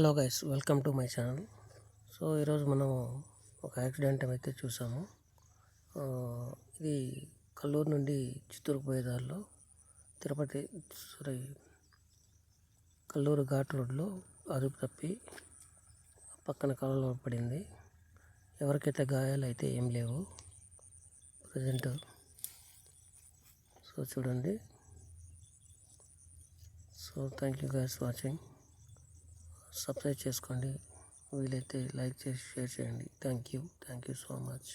Hello guys, welcome to my channel. So ఈరోజు మనం ఒక యాక్సిడెంట్ అయితే చూసాము. ఇది కల్లూరు నుండి చిత్తూరు పోయే దారిలో కల్లూరు ఘాట్ రోడ్లో అదుపు తప్పి పక్కన కాలంలో పడింది. ఎవరికైతే గాయాలు అయితే ఏం లేవు ప్రజెంట్. సో చూడండి. So thank you guys watching. Subscribe చేసుకోండి, వీలైతే లైక్ చేసి షేర్ చేయండి. Thank you so much.